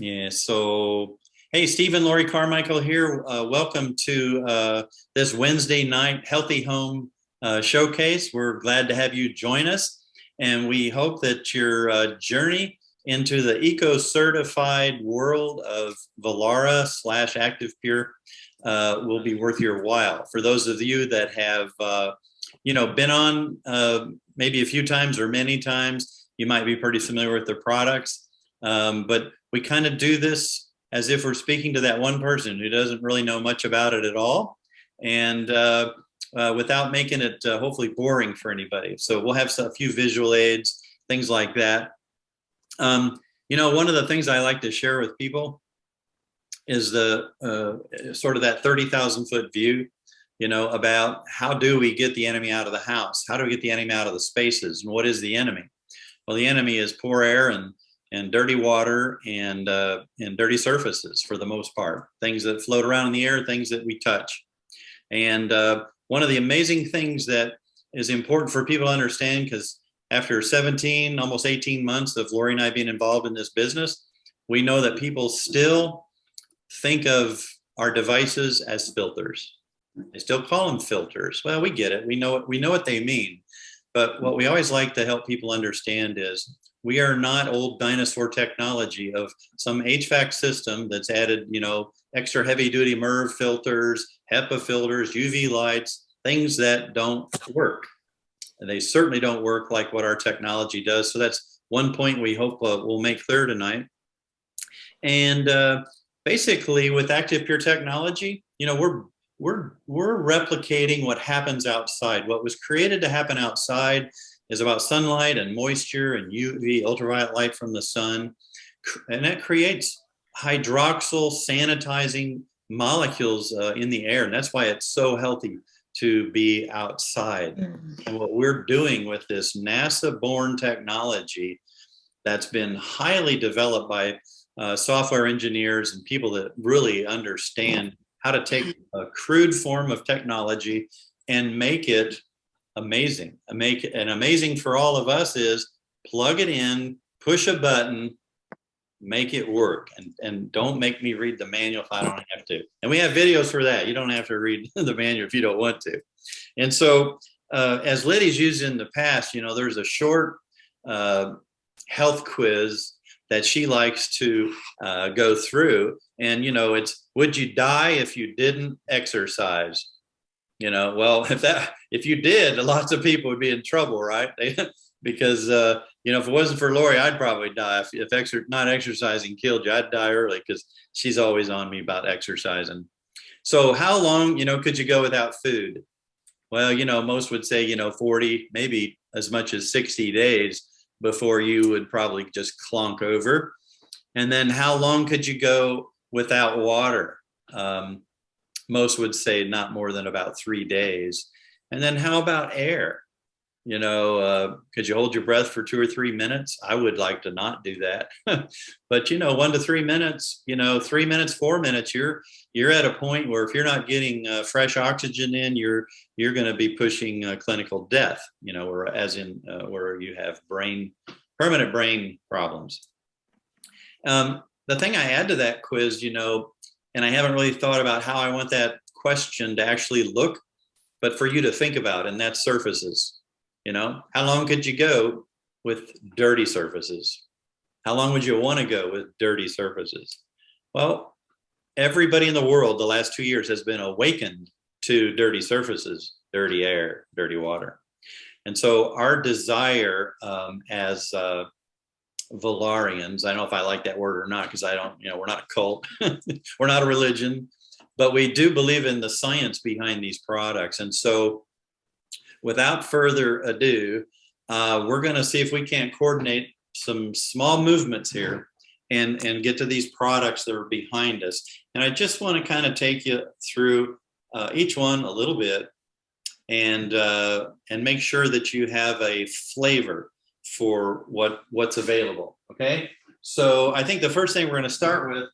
Yeah, so hey, Steve Lori Carmichael here. Welcome to this Wednesday night Healthy Home Showcase. We're glad to have you join us, and we hope that your journey into the Eco-Certified world of Velara / Active Pure will be worth your while. For those of you that have, been on maybe a few times or many times, you might be pretty familiar with their products. But we kind of do this as if we're speaking to that one person who doesn't really know much about it at all, and without making it hopefully boring for anybody. So we'll have a few visual aids, things like that. One of the things I like to share with people is the sort of that 30,000 foot view, about how do we get the enemy out of the house? How do we get the enemy out of the spaces? And what is the enemy? Well, the enemy is poor air and dirty water and dirty surfaces for the most part, things that float around in the air, things that we touch. And one of the amazing things that is important for people to understand, because after 17, almost 18 months of Lori and I being involved in this business, we know that people still think of our devices as filters. They still call them filters. Well, we get it. We know what they mean. But what we always like to help people understand is we are not old dinosaur technology of some HVAC system that's added, extra heavy duty MERV filters, HEPA filters, UV lights, things that don't work. And they certainly don't work like what our technology does. So that's one point we hope we'll make clear tonight. And basically with Active Pure technology, we're replicating what happens outside. What was created to happen outside is about sunlight and moisture and UV, ultraviolet light from the sun. And that creates hydroxyl sanitizing molecules in the air. And that's why it's so healthy to be outside. And what we're doing with this NASA-born technology that's been highly developed by software engineers and people that really understand how to take a crude form of technology and make it amazing. And amazing for all of us is plug it in, push a button, make it work. And don't make me read the manual if I don't have to. And we have videos for that. You don't have to read the manual if you don't want to. And so as Liddy's used in the past, there's a short health quiz that she likes to go through. And, it's, would you die if you didn't exercise? Well, if you did, lots of people would be in trouble, right? Because, if it wasn't for Lori, I'd probably die. If not exercising killed you, I'd die early because she's always on me about exercising. So how long, could you go without food? Well, most would say, 40, maybe as much as 60 days before you would probably just clonk over. And then how long could you go without water? Most would say not more than about 3 days. And then how about air? Could you hold your breath for 2 or 3 minutes? I would like to not do that. But 1 to 3 minutes, 3 minutes, 4 minutes, you're at a point where if you're not getting fresh oxygen in, you're going to be pushing clinical death, where you have permanent brain problems. The thing I add to that quiz, and I haven't really thought about how I want that question to actually look, but for you to think about, and that's surfaces. How long could you go with dirty surfaces? How long would you want to go with dirty surfaces? Well, everybody in the world the last 2 years has been awakened to dirty surfaces, dirty air, dirty water. And so our desire as Valarians, I don't know if I like that word or not, because I don't, we're not a cult, we're not a religion, but we do believe in the science behind these products. And so without further ado, we're going to see if we can't coordinate some small movements here and get to these products that are behind us. And I just want to kind of take you through each one a little bit and make sure that you have a flavor for what's available. Okay, so I think the first thing we're going to start with,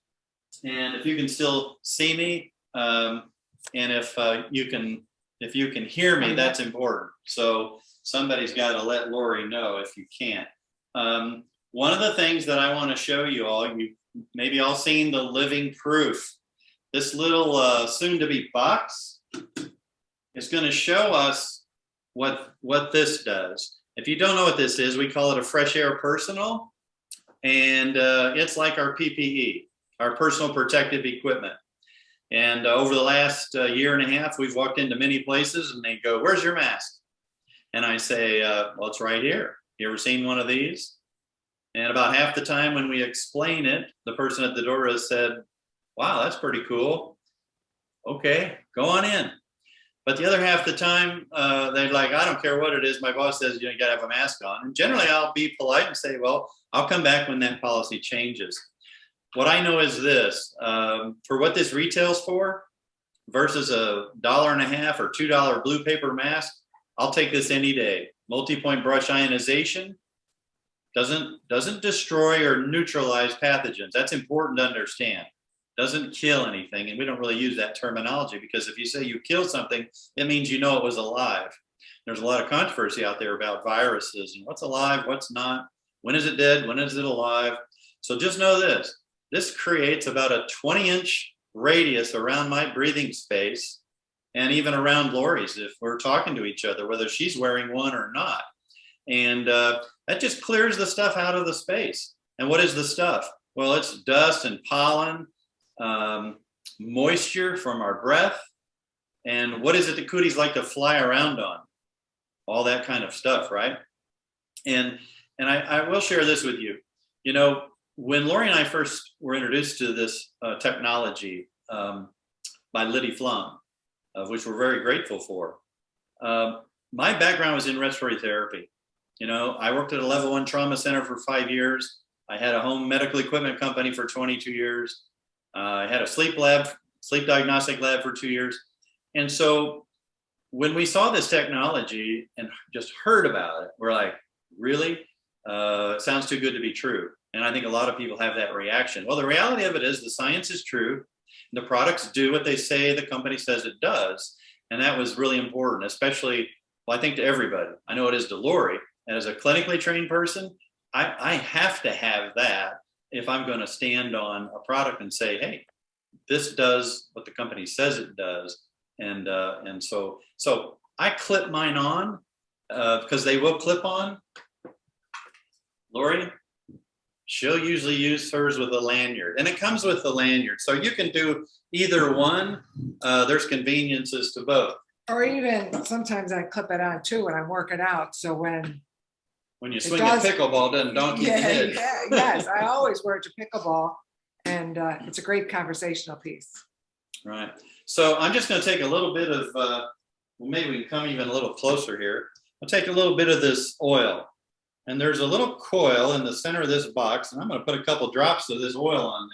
and if you can still see me, and if you can hear me, that's important. So somebody's got to let Lori know if you can't. one of the things that I want to show you all, you maybe all seen the living proof. This little soon-to-be box is going to show us what this does. If you don't know what this is, we call it a Fresh Air Personal, and it's like our PPE, our personal protective equipment. And over the last year and a half, we've walked into many places and they go, "Where's your mask?" And I say, well, it's right here. You ever seen one of these? And about half the time when we explain it, the person at the door has said, "Wow, that's pretty cool. Okay, go on in." But the other half the time, they're like, "I don't care what it is. My boss says you got to have a mask on." And generally, I'll be polite and say, "Well, I'll come back when that policy changes." What I know is this, for what this retails for versus $1.50 or $2 blue paper mask, I'll take this any day. Multi-point brush ionization doesn't destroy or neutralize pathogens. That's important to understand. Doesn't kill anything, and we don't really use that terminology because if you say you kill something, it means you know it was alive. There's a lot of controversy out there about viruses and what's alive, what's not, when is it dead, when is it alive. So just know this. This creates about a 20-inch radius around my breathing space and even around Lori's if we're talking to each other, whether she's wearing one or not. And that just clears the stuff out of the space. And what is the stuff? Well, it's dust and pollen, moisture from our breath. And what is it that cooties like to fly around on? All that kind of stuff, right? And I will share this with you. You know, when Lori and I first were introduced to this technology by Liddy Flum, which we're very grateful for, my background was in respiratory therapy. You know, I worked at a level 1 trauma center for 5 years. I had a home medical equipment company for 22 years. I had a sleep diagnostic lab for 2 years. And so when we saw this technology and just heard about it, we're like, really? It sounds too good to be true. And I think a lot of people have that reaction. Well, the reality of it is the science is true. The products do what they say the company says it does. And that was really important, especially, well, I think to everybody. I know it is to Lori. And as a clinically trained person, I have to have that if I'm going to stand on a product and say, hey, this does what the company says it does. And so I clip mine on because they will clip on. Lori, she'll usually use hers with a lanyard, and it comes with the lanyard. So you can do either one. There's conveniences to both. Or even sometimes I clip it on too when I'm working out. So when you swing a pickleball, don't keep the head. Yes, I always wear it to pickleball, and it's a great conversational piece. Right. So I'm just going to take a little bit of, well, maybe we can come even a little closer here. I'll take a little bit of this oil. And there's a little coil in the center of this box, and I'm going to put a couple drops of this oil on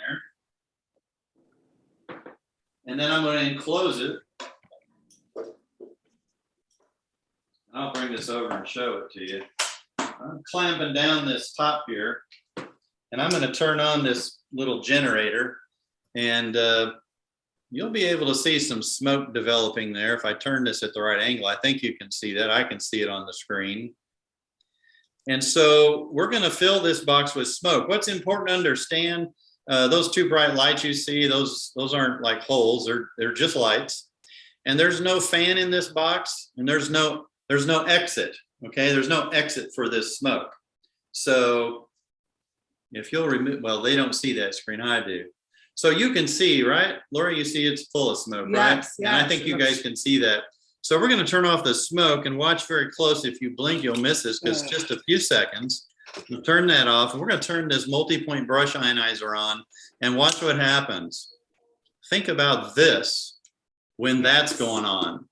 there. And then I'm going to enclose it. I'll bring this over and show it to you. I'm clamping down this top here, and I'm going to turn on this little generator, and you'll be able to see some smoke developing there. If I turn this at the right angle, I think you can see that. I can see it on the screen. And so we're going to fill this box with smoke. What's important to understand, those two bright lights you see, those aren't like holes, they're just lights. And there's no fan in this box, and there's no exit, okay? There's no exit for this smoke. So if you'll remove, well, they don't see that screen, I do. So you can see, right? Lori, you see it's full of smoke, right? Yes, and I think you guys can see that. So we're going to turn off the smoke and watch very close. If you blink, you'll miss this because just a few seconds. We'll turn that off, and we're going to turn this multi-point brush ionizer on and watch what happens. Think about this when that's going on.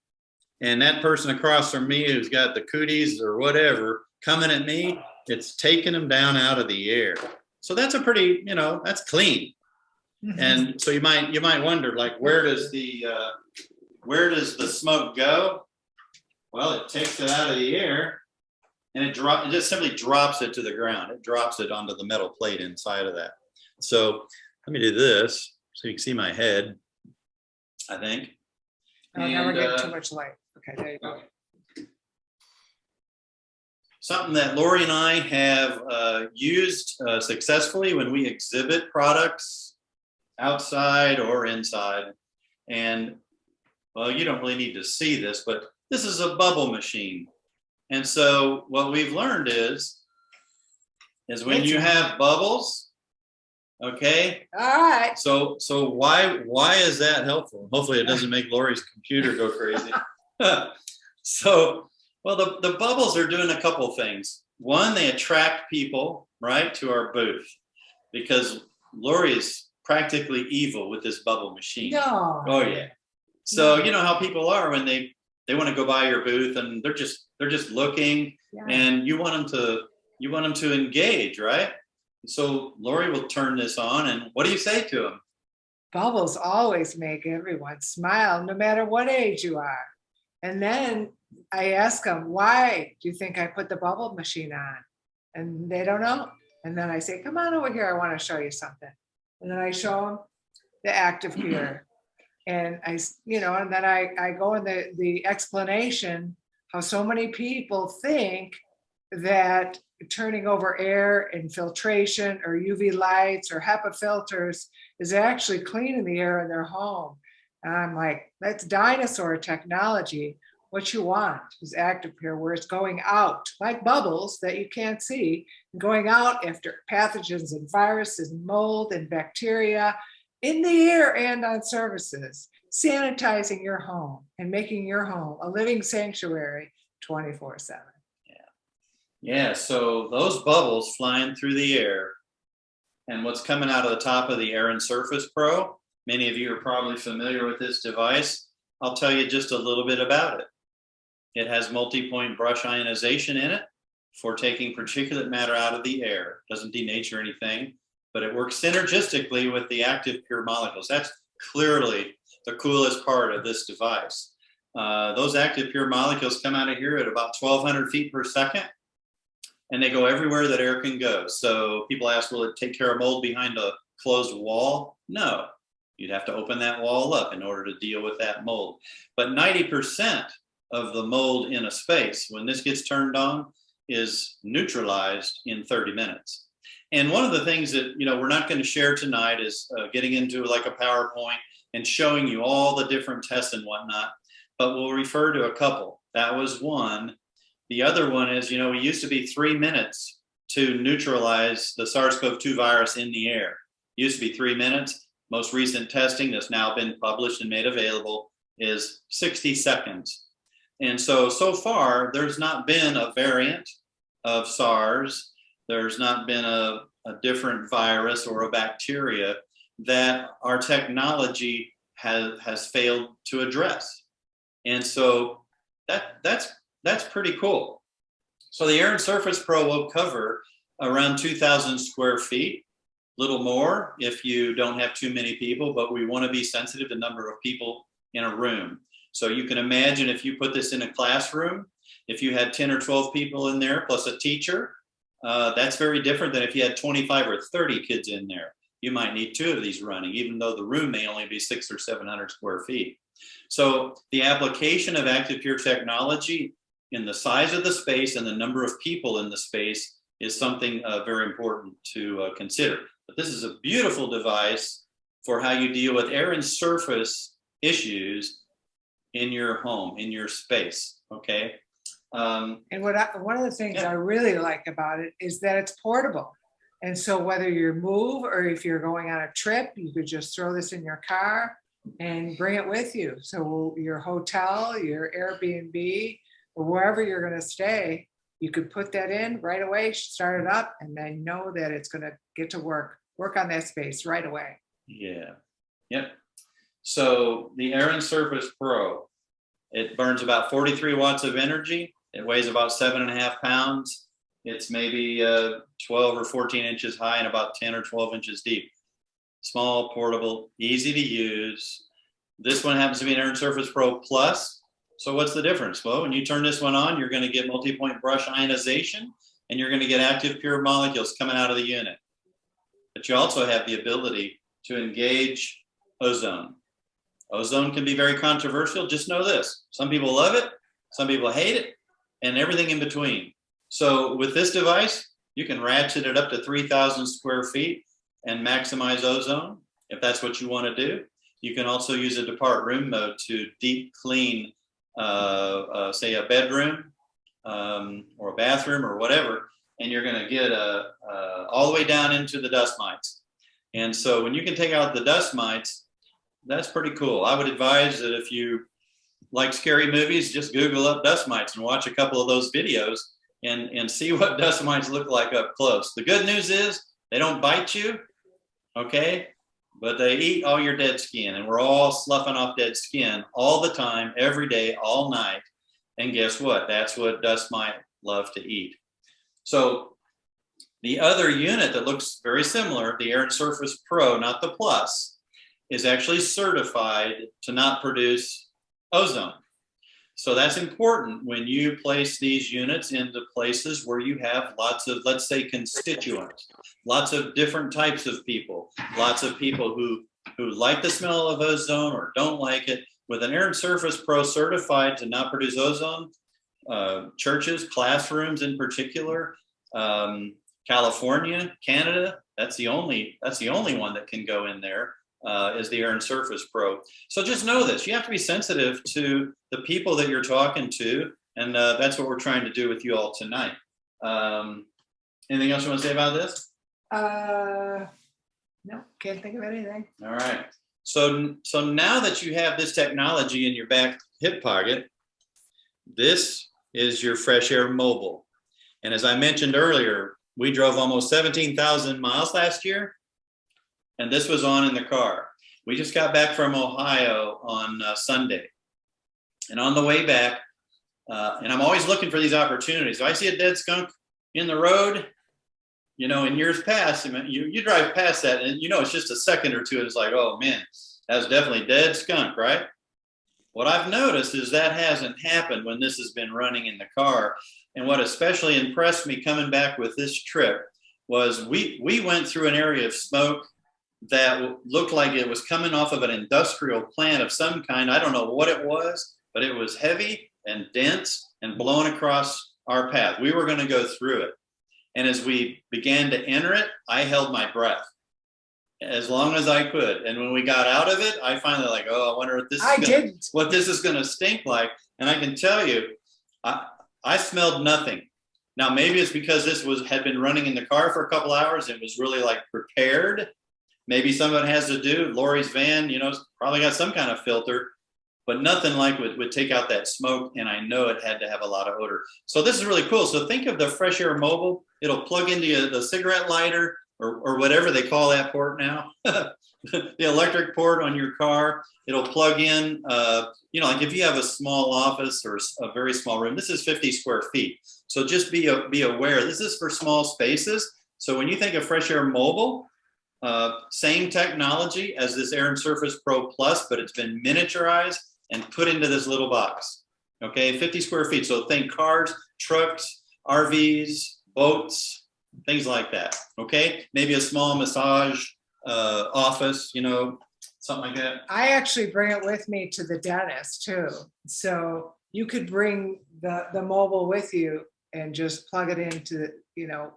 And that person across from me who's got the cooties or whatever coming at me, it's taking them down out of the air. So that's a pretty, that's clean. And so you might wonder, like, where does the smoke go? Well, it takes it out of the air, and it just simply drops it to the ground. It drops it onto the metal plate inside of that. So let me do this so you can see my head, I think. I'll never get too much light. Okay, there you go. something that Lori and I have used successfully when we exhibit products outside or inside. And well, you don't really need to see this, but this is a bubble machine. And so what we've learned is when you have bubbles, okay. All right. So why is that helpful? Hopefully it doesn't make Lori's computer go crazy. So, well, the bubbles are doing a couple things. One, they attract people, right, to our booth, because Lori is practically evil with this bubble machine. No. Oh yeah. So you know how people are when they want to go by your booth and they're just looking, and you want them to engage, right? So Lori will turn this on, and what do you say to them? Bubbles always make everyone smile, no matter what age you are. And then I ask them, why do you think I put the bubble machine on? And they don't know. And then I say, come on over here, I want to show you something. And then I show them the active pure. And and then I go in the explanation how so many people think that turning over air and filtration or UV lights or HEPA filters is actually cleaning the air in their home. And I'm like, that's dinosaur technology. What you want is active pure, where it's going out like bubbles that you can't see, going out after pathogens and viruses and mold and bacteria in the air and on surfaces, sanitizing your home and making your home a living sanctuary 24/7. Yeah, so those bubbles flying through the air and what's coming out of the top of the Air and Surface Pro, many of you are probably familiar with this device. I'll tell you just a little bit about it. It has multi-point brush ionization in it for taking particulate matter out of the air. It doesn't denature anything, but it works synergistically with the active pure molecules. That's clearly the coolest part of this device. Those active pure molecules come out of here at about 1,200 feet per second. And they go everywhere that air can go. So people ask, will it take care of mold behind a closed wall? No, you'd have to open that wall up in order to deal with that mold. But 90% of the mold in a space, when this gets turned on, is neutralized in 30 minutes. And one of the things that we're not going to share tonight is getting into like a PowerPoint and showing you all the different tests and whatnot, but we'll refer to a couple. That was one. The other one is, it used to be 3 minutes to neutralize the SARS-CoV-2 virus in the air. It used to be 3 minutes. Most recent testing that's now been published and made available is 60 seconds. And so far, there's not been a variant of SARS. There's not been a different virus or a bacteria that our technology has failed to address. And so that's pretty cool. So the Air and Surface Pro will cover around 2,000 square feet, a little more if you don't have too many people, but we want to be sensitive to the number of people in a room. So you can imagine if you put this in a classroom, if you had 10 or 12 people in there plus a teacher, that's very different than if you had 25 or 30 kids in there. You might need 2 of these running, even though the room may only be 600 or 700 square feet. So the application of active pure technology in the size of the space and the number of people in the space is something very important to consider. But this is a beautiful device for how you deal with air and surface issues in your home, in your space, okay? And one of the things I really like about it is that it's portable. And so whether you move or if you're going on a trip, you could just throw this in your car and bring it with you. So your hotel, your Airbnb, or wherever you're going to stay, you could put that in right away, start it up, and then know that it's going to get to work on that space right away. Yeah. Yep. So the Air and Surface Pro, it burns about 43 watts of energy. It weighs about 7.5 pounds. It's maybe 12 or 14 inches high and about 10 or 12 inches deep. Small, portable, easy to use. This one happens to be an Air and Surface Pro Plus. So what's the difference? Well, when you turn this one on, you're going to get multi-point brush ionization, and you're going to get active pure molecules coming out of the unit. But you also have the ability to engage ozone. Ozone can be very controversial. Just know this. Some people love it, some people hate it, and everything in between. So with this device, you can ratchet it up to 3,000 square feet and maximize ozone if that's what you want to do. You can also use a depart room mode to deep clean, say, a bedroom or a bathroom or whatever, and you're going to get all the way down into the dust mites. And so when you can take out the dust mites, that's pretty cool. I would advise that if you like scary movies, just Google up dust mites and watch a couple of those videos and see what dust mites look like up close. The good news is they don't bite you, okay? But they eat all your dead skin, and we're all sloughing off dead skin all the time, every day, all night. And guess what? That's what dust mite love to eat. So the other unit that looks very similar, the Air and Surface Pro, not the Plus, is actually certified to not produce ozone. So that's important when you place these units into places where you have lots of, let's say, constituents, lots of different types of people, lots of people who like the smell of ozone or don't like it. With an Air and Surface Pro certified to not produce ozone, churches, classrooms in particular, California, Canada, that's the only one that can go in there. Is the Air and Surface Pro. So just know this, you have to be sensitive to the people that you're talking to, and that's what we're trying to do with you all tonight. Anything else you want to say about this? No, can't think of anything. All right. So now that you have this technology in your back hip pocket, this is your Fresh Air Mobile. And as I mentioned earlier, we drove almost 17,000 miles last year. And this was on in the car. We just got back from Ohio on Sunday. And on the way back, and I'm always looking for these opportunities. If I see a dead skunk in the road, you know, in years past, I mean, you drive past that and you know it's just a second or two and it's like, oh man, that's definitely dead skunk, right? What I've noticed is that hasn't happened when this has been running in the car. And what especially impressed me coming back with this trip was we went through an area of smoke that looked like it was coming off of an industrial plant of some kind. I don't know what it was, but it was heavy and dense and blowing across our path. We were going to go through it. And as we began to enter it, I held my breath as long as I could. And when we got out of it, I finally like, oh, I wonder what this is going to stink like. And I can tell you, I smelled nothing. Now, maybe it's because this had been running in the car for a couple hours. It was really like prepared. Maybe some of it has to do, Lori's van, you know, probably got some kind of filter, but nothing like would take out that smoke. And I know it had to have a lot of odor. So this is really cool. So think of the Fresh Air Mobile. It'll plug into the cigarette lighter or whatever they call that port now, the electric port on your car. It'll plug in, you know, like if you have a small office or a very small room, this is 50 square feet. So just be aware, this is for small spaces. So when you think of Fresh Air Mobile, same technology as this Air and Surface Pro Plus, but it's been miniaturized and put into this little box. Okay, 50 square feet. So think cars, trucks, RVs, boats, things like that. Okay, maybe a small massage office, you know, something like that. I actually bring it with me to the dentist too. So you could bring the mobile with you and just plug it into, you know,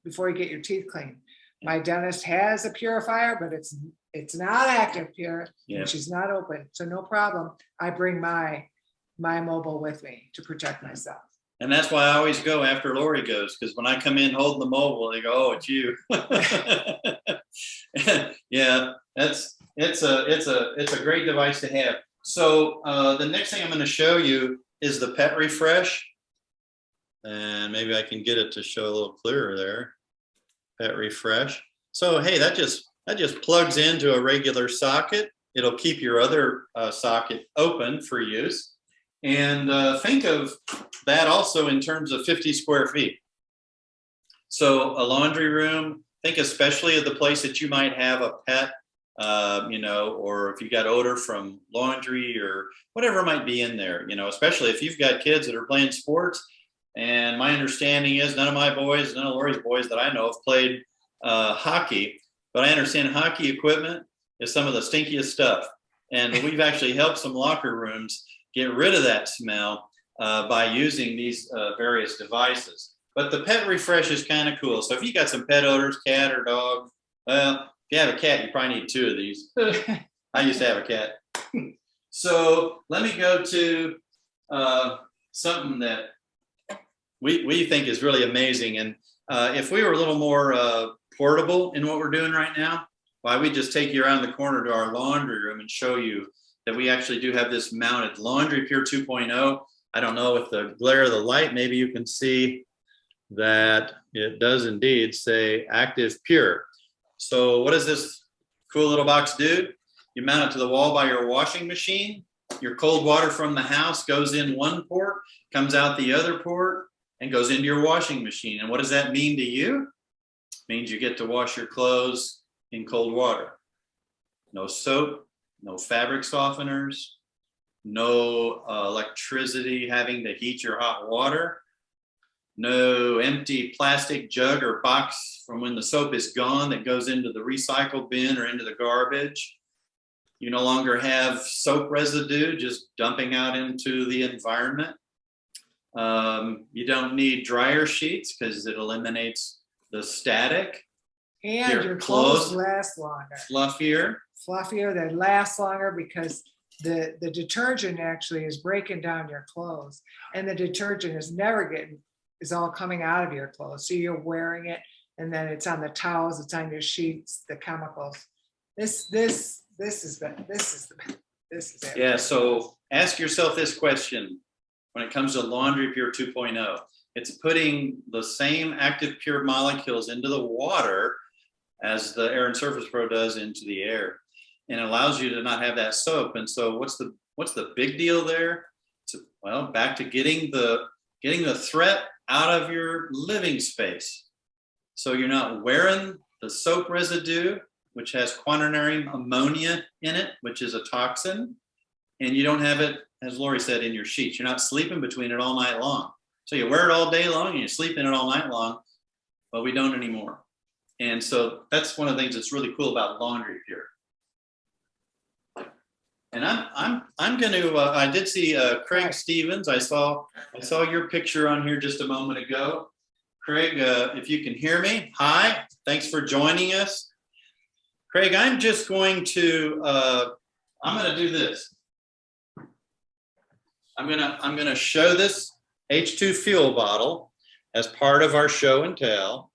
before you get your teeth cleaned. My dentist has a purifier, but it's not active pure, and she's not open, so no problem. I bring my mobile with me to protect myself. And that's why I always go after Lori goes, because when I come in holding the mobile, they go, "Oh, it's you." Yeah, it's a great device to have. So the next thing I'm going to show you is the Pet Refresh, and maybe I can get it to show a little clearer there. Pet Refresh. So hey, that just plugs into a regular socket. It'll keep your other socket open for use. And think of that also in terms of 50 square feet. So a laundry room, think especially of the place that you might have a pet, you know, or if you got odor from laundry or whatever might be in there, you know, especially if you've got kids that are playing sports. And my understanding is none of my boys, none of Lori's boys that I know have played hockey, but I understand hockey equipment is some of the stinkiest stuff. And we've actually helped some locker rooms get rid of that smell by using these various devices. But the pet refresh is kind of cool. So if you got some pet owners, cat or dog, well, if you have a cat, you probably need 2 of these. I used to have a cat. So let me go to something that we think is really amazing. And if we were a little more portable in what we're doing right now, why we just take you around the corner to our laundry room and show you that we actually do have this mounted Laundry Pure 2.0. I don't know, with the glare of the light, maybe you can see that it does indeed say Active Pure. So what does this cool little box do? You mount it to the wall by your washing machine. Your cold water from the house goes in one port, comes out the other port, and goes into your washing machine. And what does that mean to you? It means you get to wash your clothes in cold water. No soap, no fabric softeners, no electricity having to heat your hot water, no empty plastic jug or box from when the soap is gone that goes into the recycle bin or into the garbage. You no longer have soap residue just dumping out into the environment. You don't need dryer sheets because it eliminates the static. And your clothes last longer. Fluffier. Fluffier, they last longer because the detergent actually is breaking down your clothes, and the detergent is all coming out of your clothes. So you're wearing it, and then it's on the towels, it's on your sheets, the chemicals. This is it. Yeah, so ask yourself this question when it comes to Laundry Pure 2.0. It's putting the same Active Pure molecules into the water as the Air and Surface Pro does into the air, and it allows you to not have that soap. And so what's the big deal there? Well, back to getting the threat out of your living space. So you're not wearing the soap residue, which has quaternary ammonia in it, which is a toxin, and you don't have it, as Lori said, in your sheets. You're not sleeping between it all night long. So you wear it all day long and you sleep in it all night long, but we don't anymore. And so that's one of the things that's really cool about Laundry Pure. And I'm going to. I did see Craig Stevens. I saw your picture on here just a moment ago. Craig, if you can hear me, hi. Thanks for joining us. Craig, I'm just going to. I'm going to do this. I'm going to show this H2 fuel bottle as part of our show and tell.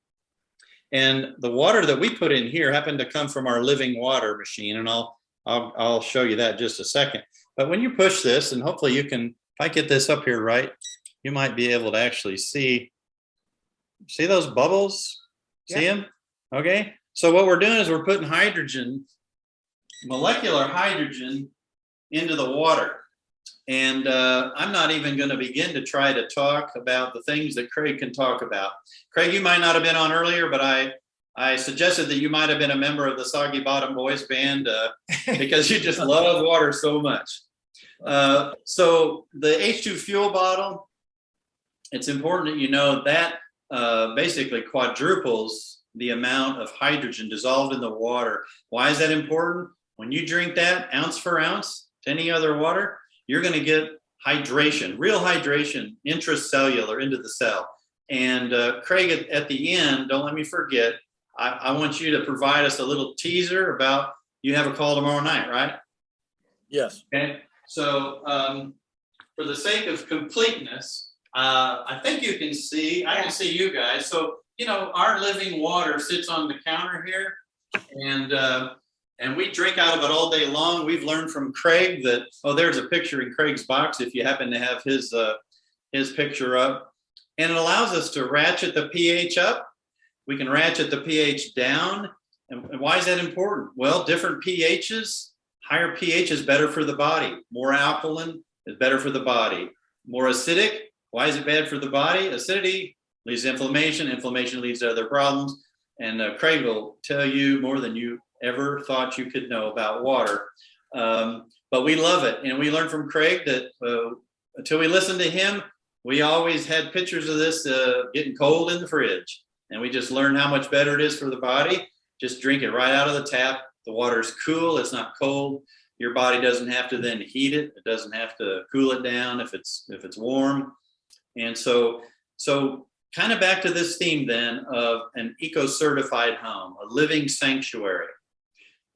And the water that we put in here happened to come from our living water machine, and I'll show you that in just a second. But when you push this, and hopefully you can, if I get this up here right, you might be able to actually see those bubbles? See them? Okay. So what we're doing is we're putting hydrogen, molecular hydrogen, into the water. And I'm not even going to begin to try to talk about the things that Craig can talk about. Craig, you might not have been on earlier, but I suggested that you might have been a member of the Soggy Bottom Boys band because you just love water so much. So the H2 fuel bottle, it's important that you know that basically quadruples the amount of hydrogen dissolved in the water. Why is that important? When you drink that ounce for ounce to any other water, you're going to get hydration, real hydration, intracellular into the cell. And Craig, at the end, don't let me forget, I want you to provide us a little teaser about, you have a call tomorrow night, right? Yes. Okay. So for the sake of completeness, I think you can see, I can see you guys. So, you know, our living water sits on the counter here, and we drink out of it all day long. We've learned from Craig that, oh, there's a picture in Craig's box if you happen to have his picture up. And it allows us to ratchet the pH up. We can ratchet the pH down. And why is that important? Well, different pHs, higher pH is better for the body. More alkaline is better for the body. More acidic, why is it bad for the body? Acidity leads to inflammation. Inflammation leads to other problems. And Craig will tell you more than you ever thought you could know about water. But we love it. And we learned from Craig that until we listened to him, we always had pictures of this getting cold in the fridge. And we just learned how much better it is for the body. Just drink it right out of the tap. The water's cool, it's not cold. Your body doesn't have to then heat it. It doesn't have to cool it down if it's warm. And so kind of back to this theme then of an eco-certified home, a living sanctuary.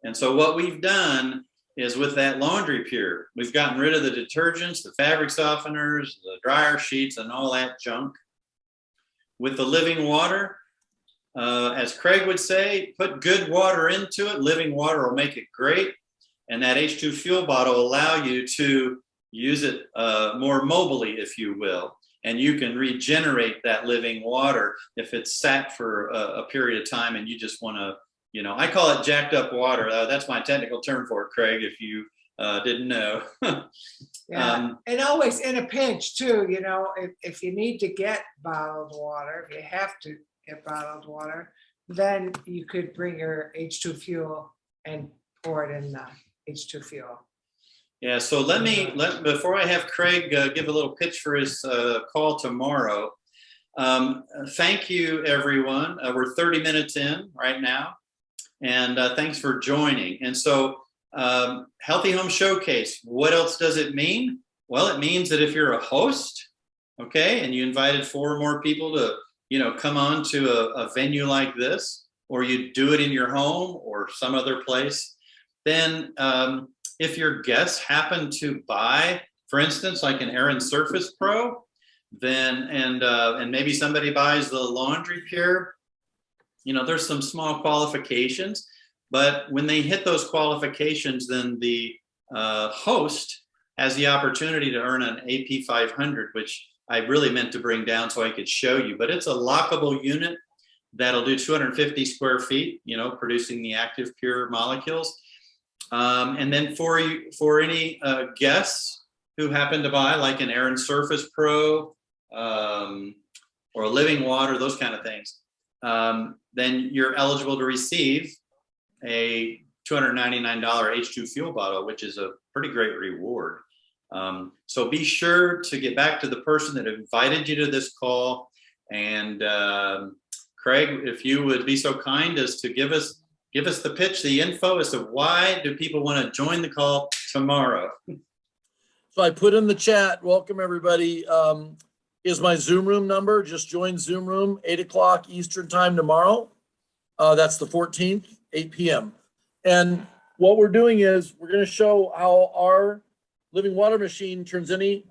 And so what we've done is with that laundry pure, we've gotten rid of the detergents, the fabric softeners, the dryer sheets, and all that junk. With the living water, as Craig would say, put good water into it. Living water will make it great. And that H2 fuel bottle will allow you to use it more mobily, if you will. And you can regenerate that living water if it's sat for a period of time and you just want to, I call it jacked up water. That's my technical term for it, Craig, if you didn't know. Yeah, and always in a pinch too, if you need to get bottled water, if you have to get bottled water, then you could bring your H2 fuel and pour it in the H2 fuel. Yeah, so before I have Craig give a little pitch for his call tomorrow, thank you, everyone. We're 30 minutes in right now, and thanks for joining. And so Healthy Home Showcase, what else does it mean? Well, it means that if you're a host, okay, and you invited 4 or more people to, come on to a venue like this, or you do it in your home or some other place, then if your guests happen to buy, for instance, like an Air Surface Pro, then and maybe somebody buys the laundry pure, there's some small qualifications, but when they hit those qualifications, then the host has the opportunity to earn an AP 500, which I really meant to bring down so I could show you, but it's a lockable unit that'll do 250 square feet, producing the active pure molecules. And then for any guests who happen to buy like an Air Surface Pro or a living water, those kind of things, then you're eligible to receive a $299 H2 fuel bottle, which is a pretty great reward. So be sure to get back to the person that invited you to this call. And Craig, if you would be so kind as to give us the pitch, the info as to why do people want to join the call tomorrow? So I put in the chat, welcome everybody. Is my Zoom room number. Just join Zoom room, 8 o'clock Eastern time tomorrow. That's the 14th, 8 p.m. And what we're doing is we're going to show how our living water machine turns any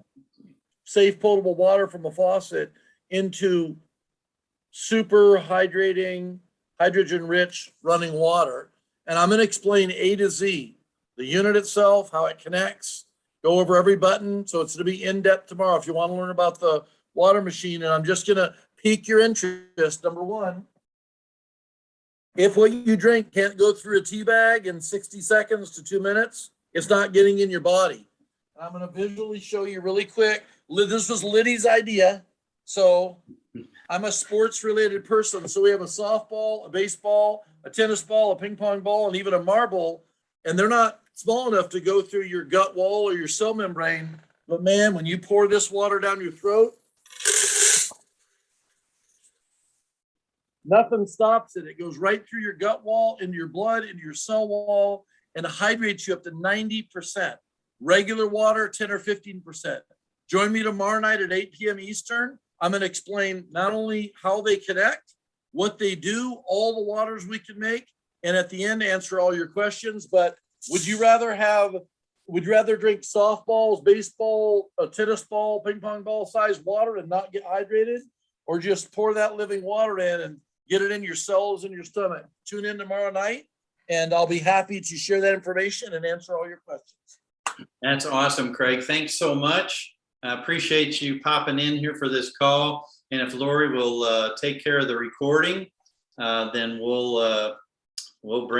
safe potable water from a faucet into super hydrating, hydrogen-rich running water. And I'm going to explain A to Z, the unit itself, how it connects, go over every button. So it's going to be in-depth tomorrow if you want to learn about the water machine. And I'm just going to pique your interest. Number one, if what you drink can't go through a tea bag in 60 seconds to 2 minutes, it's not getting in your body. I'm going to visually show you really quick. This was Liddy's idea. So I'm a sports related person. So we have a softball, a baseball, a tennis ball, a ping pong ball, and even a marble. And they're not small enough to go through your gut wall or your cell membrane. But man, when you pour this water down your throat, nothing stops it. It goes right through your gut wall, into your blood, into your cell wall, and hydrates you up to 90%. Regular water, 10 or 15%. Join me tomorrow night at 8 p.m. Eastern. I'm going to explain not only how they connect, what they do, all the waters we can make, and at the end, answer all your questions. But would you rather drink softballs, baseball, a tennis ball, ping pong ball size water and not get hydrated? Or just pour that living water in and get it in your cells in your stomach? Tune in tomorrow night, and I'll be happy to share that information and answer all your questions. That's awesome, Craig. Thanks so much. I appreciate you popping in here for this call. And if Lori will take care of the recording, then we'll bring